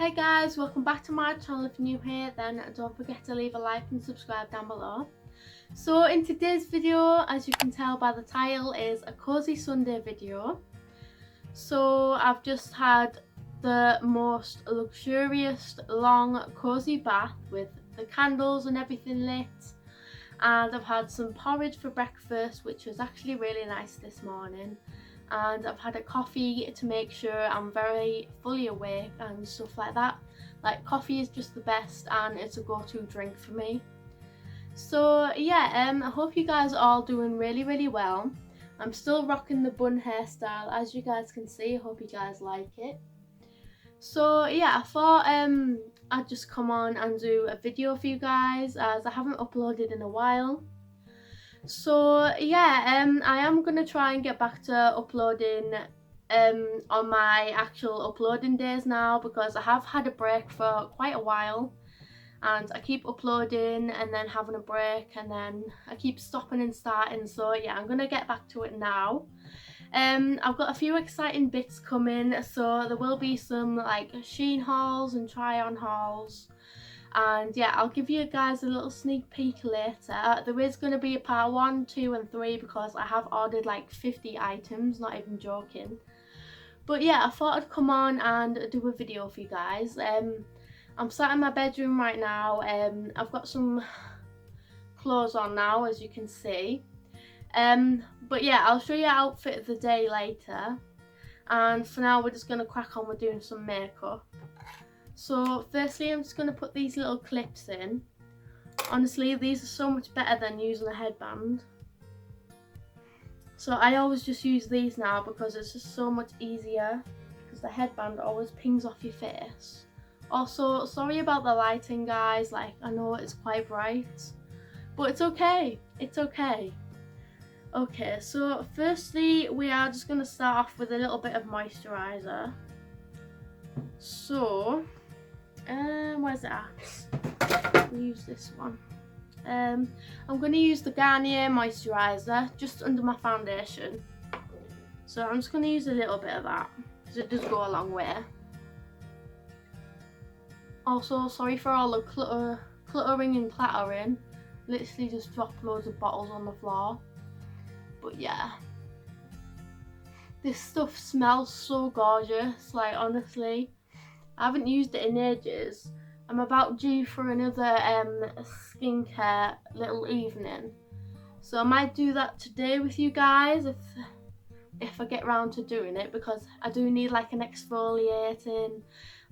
Hey guys, welcome back to my channel. If you're new here, then don't forget to leave a like and subscribe down below. So in today's video, as you can tell by the title, is a cozy Sunday video. So I've just had the most luxurious long cozy bath with the candles and everything lit, and I've had some porridge for breakfast, which was actually really nice this morning. And I've had a coffee to make sure I'm very fully awake and stuff like that. Like, coffee is just the best and it's a go-to drink for me. So yeah, I hope you guys are all doing really well. I'm still rocking the bun hairstyle, as you guys can see. I hope you guys like it. So yeah, I thought I'd just come on and do a video for you guys, as I haven't uploaded in a while. So yeah, I am gonna try and get back to uploading on my actual uploading days now, because I have had a break for quite a while and I keep uploading and then having a break and then I keep stopping and starting. So yeah, I'm gonna get back to it now. I've got a few exciting bits coming, so there will be some like Shein hauls and try on hauls. And yeah, I'll give you guys a little sneak peek later. There is going to be a part 1, 2 and 3 because I have ordered like 50 items, not even joking. But yeah, I thought I'd come on and do a video for you guys. I'm sat in my bedroom right now. I've got some clothes on now, as you can see. But yeah, I'll show you outfit of the day later. And for now, we're just going to crack on with doing some makeup. So firstly, I'm just going to put these little clips in. Honestly, these are so much better than using a headband. So I always just use these now because it's just so much easier, because the headband always pings off your face. Also, sorry about the lighting guys, like I know it's quite bright, but it's okay, it's okay. Okay, so firstly we are just going to start off with a little bit of moisturiser. So where's it at? We'll use this one. I'm going to use the Garnier moisturiser just under my foundation. So I'm just going to use a little bit of that because it does go a long way. Also, sorry for all the cluttering and clattering. Literally just dropped loads of bottles on the floor. But yeah, this stuff smells so gorgeous, like honestly. I haven't used it in ages. I'm about due for another skincare little evening, so I might do that today with you guys if I get around to doing it, because I do need like an exfoliating,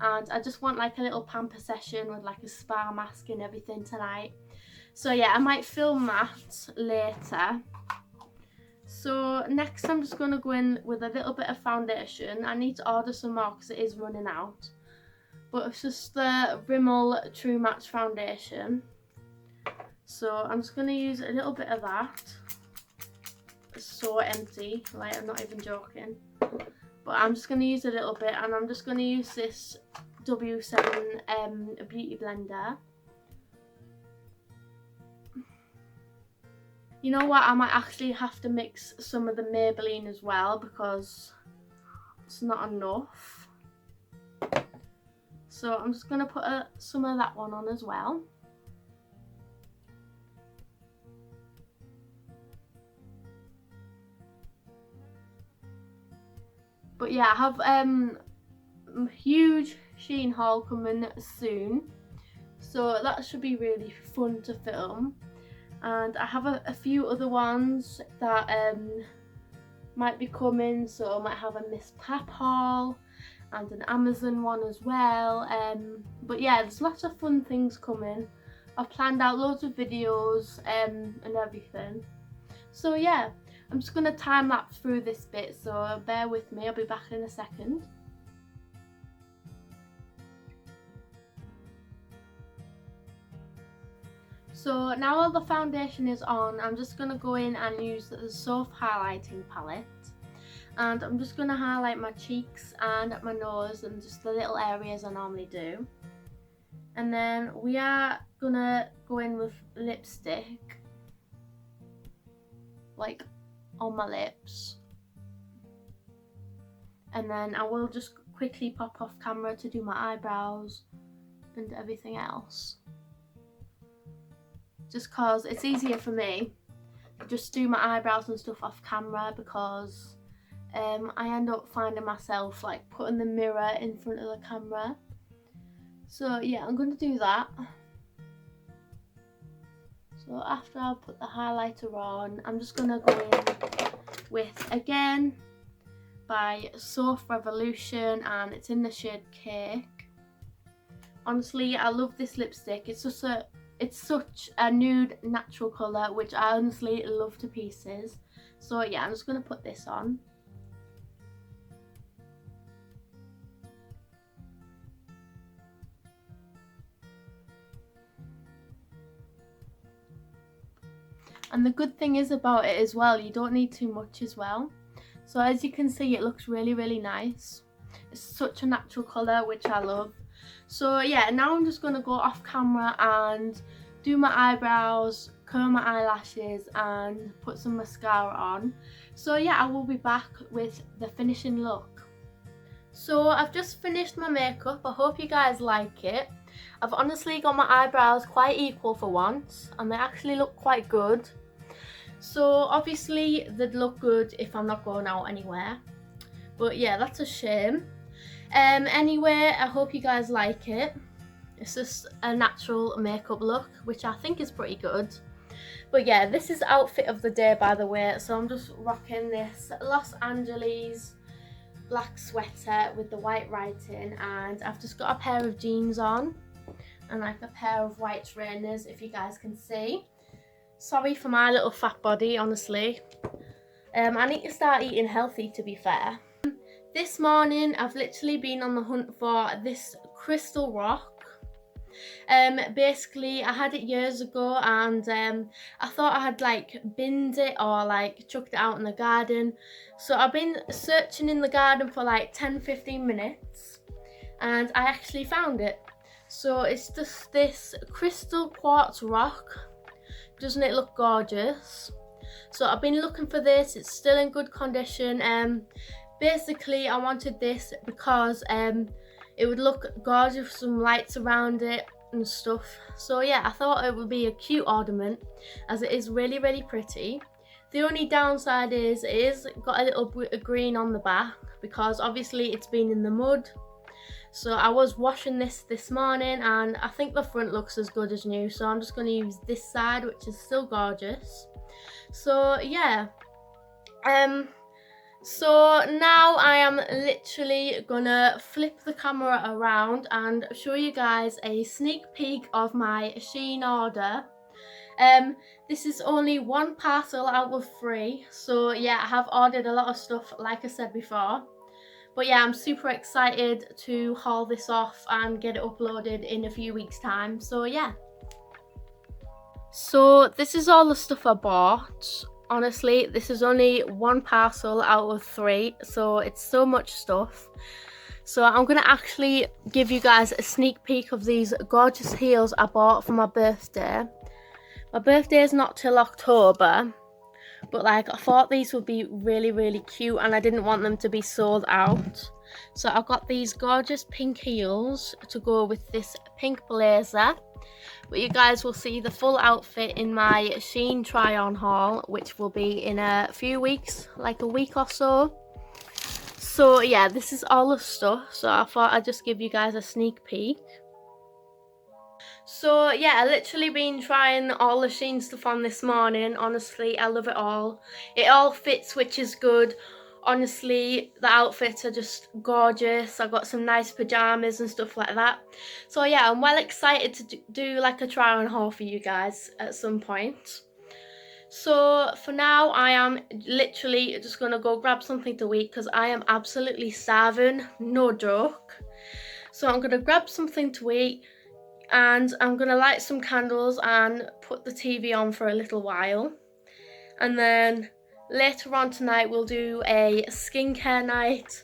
and I just want like a little pamper session with like a spa mask and everything tonight. So yeah, I might film that later. So next I'm just going to go in with a little bit of foundation. I need to order some more because it is running out. But it's just the Rimmel True Match foundation. So I'm just going to use a little bit of that. It's so empty, like I'm not even joking. But I'm just going to use a little bit, and I'm just going to use this W7 beauty blender. You know what, I might actually have to mix some of the Maybelline as well because it's not enough. So I'm just going to put some of that one on as well. But yeah, I have a huge Shein haul coming soon. So that should be really fun to film. And I have a few other ones that might be coming. So I might have a Miss Pap haul and an Amazon one as well. But yeah, there's lots of fun things coming. I've planned out loads of videos and everything. So yeah, I'm just going to time lapse through this bit, so bear with me, I'll be back in a second. So now all the foundation is on, I'm just going to go in and use the soft highlighting palette. And I'm just going to highlight my cheeks and my nose and just the little areas I normally do. And then we are going to go in with lipstick, like on my lips. And then I will just quickly pop off camera to do my eyebrows and everything else. Just cause it's easier for me to just do my eyebrows and stuff off camera, because I end up finding myself like putting the mirror in front of the camera. So yeah, I'm going to do that. So after I've put the highlighter on, I'm just going to go in with, again, by Soft Revolution, and it's in the shade Cake. Honestly, I love this lipstick. It's such a nude natural colour, which I honestly love to pieces. So yeah, I'm just going to put this on. And the good thing is about it as well, you don't need too much as well. So as you can see, it looks really, really nice. It's such a natural colour, which I love. So yeah, now I'm just going to go off camera and do my eyebrows, curl my eyelashes and put some mascara on. So yeah, I will be back with the finishing look. So I've just finished my makeup. I hope you guys like it. I've honestly got my eyebrows quite equal for once, and they actually look quite good. So obviously they'd look good if I'm not going out anywhere, but yeah, that's a shame. Anyway, I hope you guys like it. It's just a natural makeup look, which I think is pretty good. But yeah, this is outfit of the day, by the way. So I'm just rocking this Los Angeles black sweater with the white writing, and I've just got a pair of jeans on and like a pair of white trainers, if you guys can see. Sorry for my little fat body, honestly. I need to start eating healthy, to be fair. This morning I've literally been on the hunt for this crystal rock. Basically I had it years ago, and I thought I had like binned it or like chucked it out in the garden. So I've been searching in the garden for like 10-15 minutes, and I actually found it. So it's just this crystal quartz rock. Doesn't it look gorgeous? So I've been looking for this. It's still in good condition. Basically I wanted this because it would look gorgeous with some lights around it and stuff. So yeah, I thought it would be a cute ornament, as it is really, really pretty. The only downside is it is got a little bit of green on the back, because obviously it's been in the mud. So I was washing this morning, and I think the front looks as good as new, so I'm just going to use this side, which is still gorgeous. So yeah, so now I am literally gonna flip the camera around and show you guys a sneak peek of my Shein order. This is only one parcel out of 3, so yeah, I have ordered a lot of stuff, like I said before. But yeah, I'm super excited to haul this off and get it uploaded in a few weeks' time. So yeah. So this is all the stuff I bought. Honestly, this is only one parcel out of 3, so it's so much stuff. So I'm going to actually give you guys a sneak peek of these gorgeous heels I bought for my birthday. My birthday is not till October, but like I thought these would be really, really cute, and I didn't want them to be sold out. So I got these gorgeous pink heels to go with this pink blazer. But you guys will see the full outfit in my Shein try on haul, which will be in a few weeks, like a week or so. So yeah, this is all the stuff, so I thought I'd just give you guys a sneak peek. So yeah, I literally been trying all the Shein stuff on this morning. Honestly, I love it all. It all fits, which is good. Honestly, the outfits are just gorgeous. I got some nice pajamas and stuff like that. So yeah, I'm well excited to do like a try on haul for you guys at some point. So for now, I am literally just going to go grab something to eat, because I am absolutely starving, no joke. So I'm going to grab something to eat, and I'm going to light some candles and put the TV on for a little while. And then later on tonight we'll do a skincare night.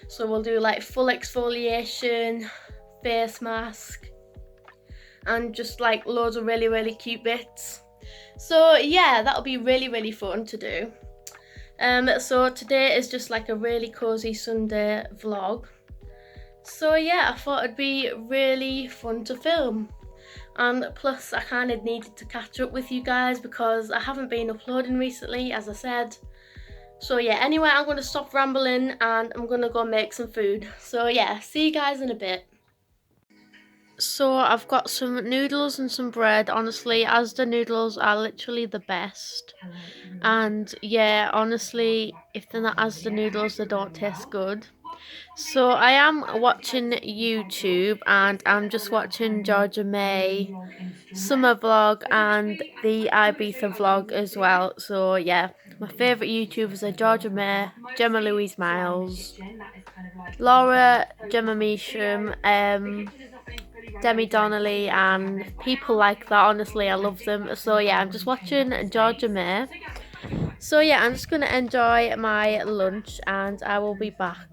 So we'll do like full exfoliation, face mask, and just like loads of really, really cute bits. So yeah, that'll be really, really fun to do. So today is just like a really cozy Sunday vlog. So yeah, I thought it'd be really fun to film. And plus I kind of needed to catch up with you guys because I haven't been uploading recently, as I said. So yeah, anyway, I'm going to stop rambling and I'm going to go make some food. So yeah, see you guys in a bit. So I've got some noodles and some bread. Honestly, Asda noodles are literally the best. And yeah, honestly, if they're not Asda noodles, they don't taste good. So I am watching YouTube and I'm just watching Georgia May summer vlog and the Ibiza vlog as well. So yeah, my favourite YouTubers are Georgia May, Gemma Louise Miles, Laura, Gemma Measham, Demi Donnelly and people like that. Honestly, I love them. So yeah, I'm just watching Georgia May. So yeah, I'm just going to enjoy my lunch and I will be back.